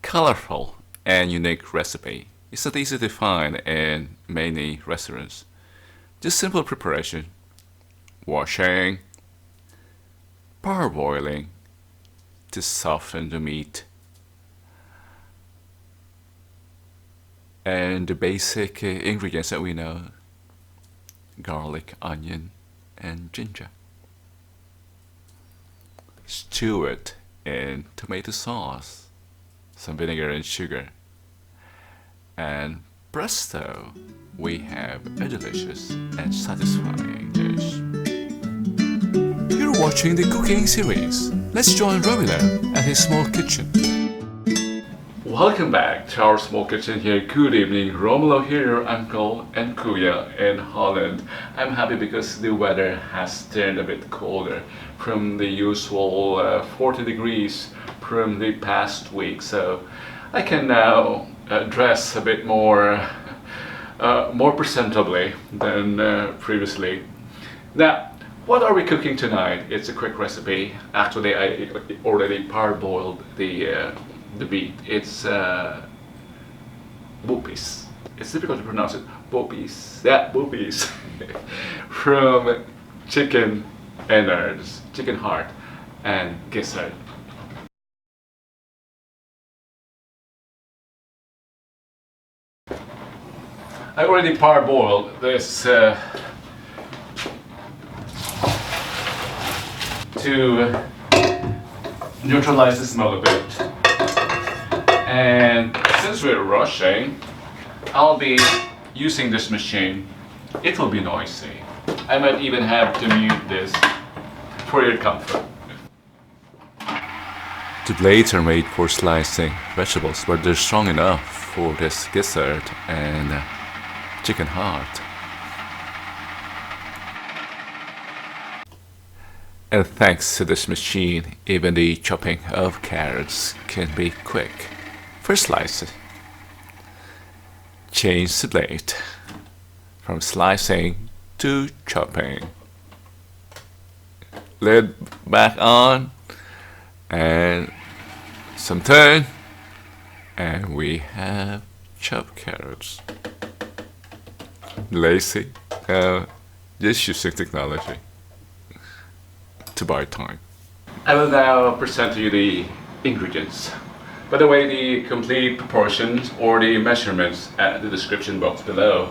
colorful and unique recipe. It's not easy to find in many restaurants. Just simple preparation, washing, parboiling to soften the meat, and the basic ingredients that we know: garlic, onion, and ginger. Stew it in tomato sauce, some vinegar and sugar, and presto, we have a delicious and satisfying dish. You're watching the cooking series. Let's join Romilo at his small kitchen. Welcome back to our small kitchen here. Good evening. Romilo here, your uncle and Kuya in Holland. I'm happy because the weather has turned a bit colder from the usual 40 degrees from the past week. So I can now dress a bit more presentably than previously. Now, what are we cooking tonight? It's a quick recipe. Actually, I already parboiled the meat. It's Bopis. It's difficult to pronounce it. Bopis. Yeah, Bopis. From chicken innards, chicken heart, and gizzard. I already parboiled this to neutralize the smell a bit. And since we're rushing, I'll be using this machine. It will be noisy. I might even have to mute this for your comfort. The blades are made for slicing vegetables, but they're strong enough for this gizzard and chicken heart. And thanks to this machine, even the chopping of carrots can be quick. First slice it. Change the blade from slicing to chopping. Lid back on and some turn, and we have chopped carrots. Lazy, just using technology to buy time. I will now present to you the ingredients. By the way, the complete proportions or the measurements at the description box below.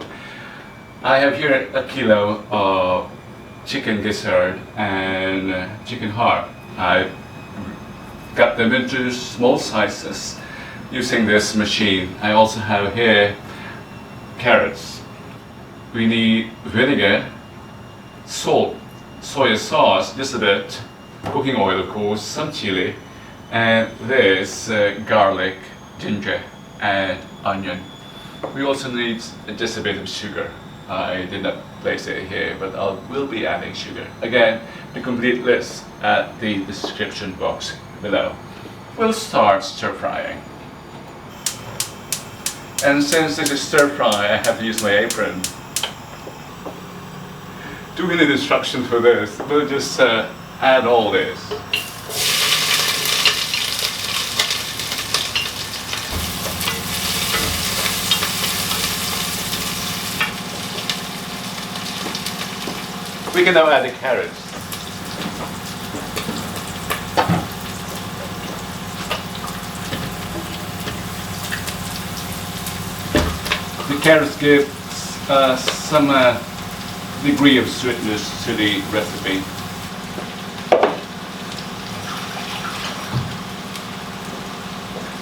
I have here a kilo of chicken gizzard and chicken heart. I cut them into small sizes using this machine. I also have here carrots. We need vinegar, salt, soy sauce, just a bit, cooking oil of course, some chili, and this garlic, ginger, and onion. We also need just a bit of sugar. I did not place it here, but I will be adding sugar. Again, the complete list at the description box below. We'll start stir frying. And since this is stir fry, I have to use my apron. Do we need instructions for this? We'll just add all this. We can now add the carrots. The carrots give some degree of sweetness to the recipe.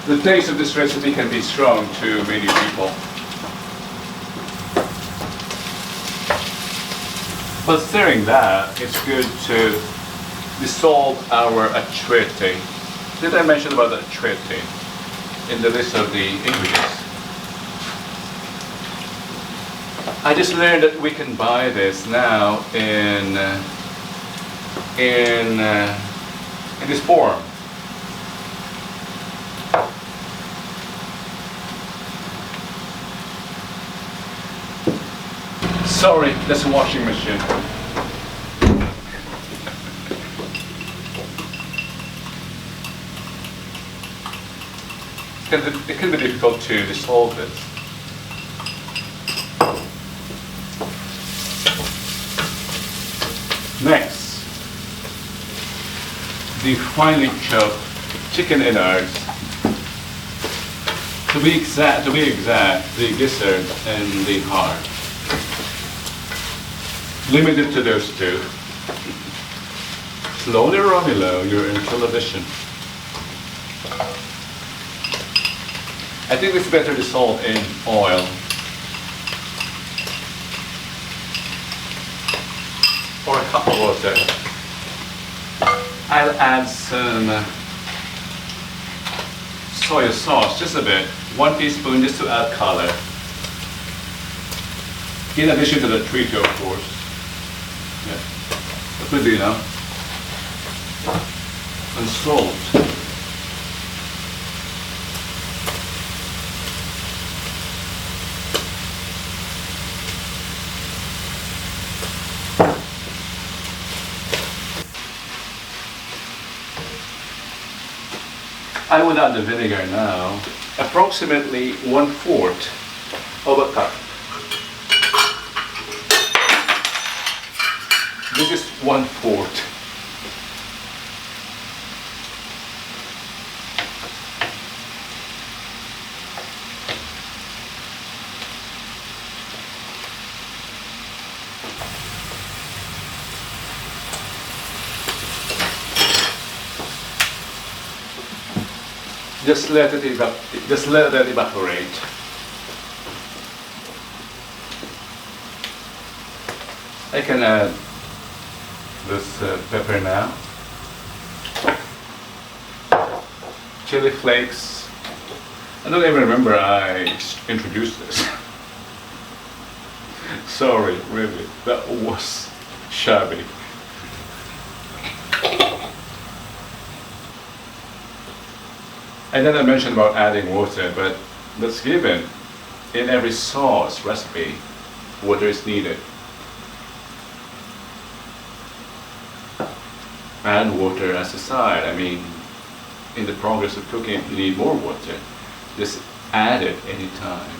The taste of this recipe can be strong to many people. But stirring that, it's good to dissolve our acquete. Did I mention about the acquete in the list of the ingredients? I just learned that we can buy this now in this form. Sorry, that's a washing machine. It can be difficult to dissolve this. Next, the finely chopped chicken innards. To be exact, the gizzard and the heart. Limited to those two. Slowly, Romilo, you're in television. I think it's better dissolved in oil. Or hot water. I'll add some soy sauce, just a bit. 1 teaspoon just to add color. In addition to the trito, of course. Yeah. That would be enough. And salt. I would add the vinegar now, approximately 1/4 of a cup. This is 1/4. Just let that evaporate. I can add this pepper now. Chili flakes. I don't even remember I introduced this. Sorry, really, that was shabby. And then I mentioned about adding water, but that's given. In every sauce recipe, water is needed. Add water as a side. I mean, in the progress of cooking, you need more water. Just add it anytime.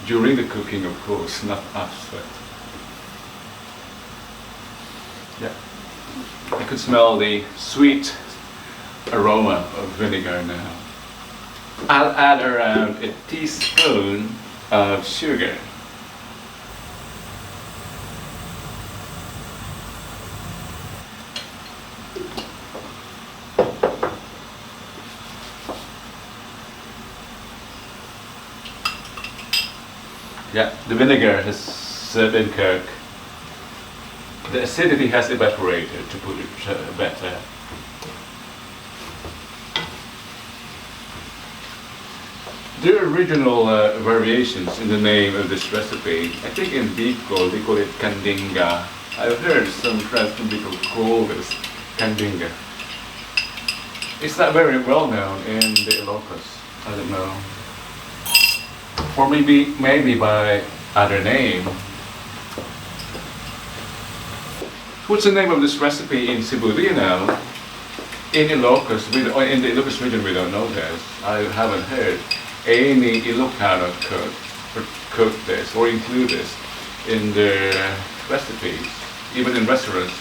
During the cooking, of course, not after. Yeah. I could smell the sweet aroma of vinegar now. I'll add around a teaspoon of sugar. Yeah, the vinegar has been cooked. The acidity has evaporated, to put it better. There are regional variations in the name of this recipe. I think in Bicol they call it kandinga. I've heard some friends from Bicol call this kandinga. It's not very well known in the Ilocos. I don't know. Or maybe by other name. What's the name of this recipe in Cebu? Do you know? In Ilocos, in the Ilocos region, we don't know this. I haven't heard any Ilocano cook this or include this in their recipes, even in restaurants.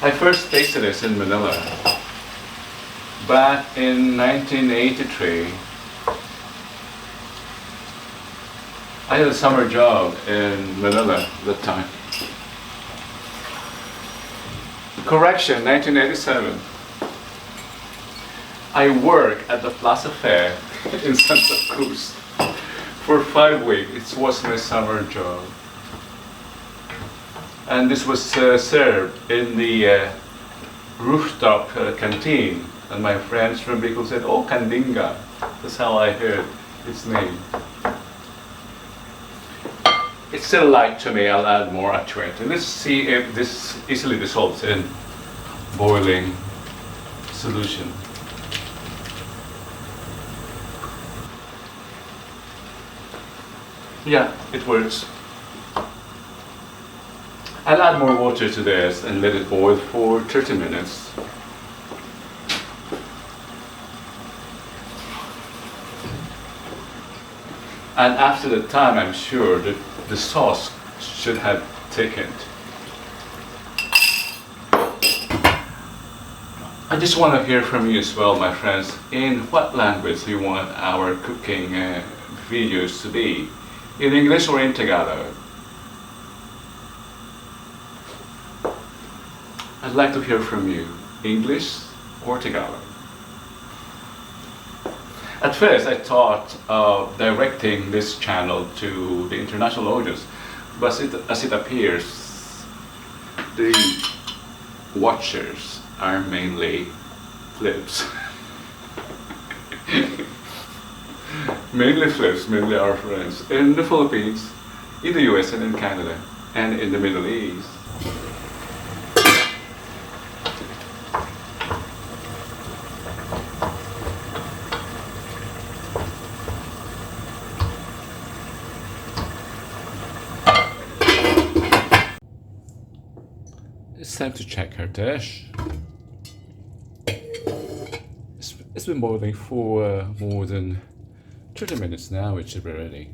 I first tasted this in Manila back in 1983. I had a summer job in Manila at that time. Correction, 1987. I worked at the Plaza Fair in Santa Cruz for 5 weeks. It was my summer job. And this was served in the rooftop canteen. And my friends from Bicol said, "Oh, kandinga." That's how I heard its name. It's still light to me. I'll add more to it. And let's see if this easily dissolves in boiling solution. Yeah, it works. I'll add more water to this and let it boil for 30 minutes. And after that time, I'm sure that the sauce should have thickened. I just want to hear from you as well, my friends, in what language you want our cooking videos to be, in English or in Tagalog. I'd like to hear from you, English or Tagalog. At first, I thought of directing this channel to the international audience, but as it appears, the watchers are mainly flips. Mainly flips, mainly our friends in the Philippines, in the US and in Canada, and in the Middle East. It's time to check our dish. It's been boiling for more than 30 minutes now. It should be ready.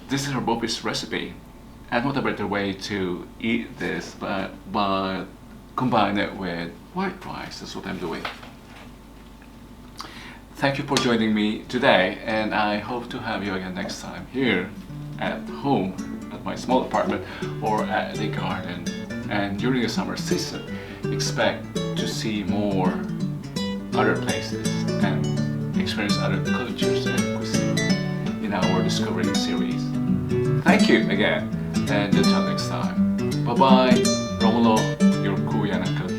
This is our Bopis recipe, and what a better way to eat this but combine it with white rice. That's what I'm doing. Thank you for joining me today, and I hope to have you again next time here at home, at my small apartment, or at the garden. And during the summer season, expect to see more other places and experience other cultures and cuisine in our Discovering series. Thank you again, and until next time. Bye-bye. Romulo, your kuya ng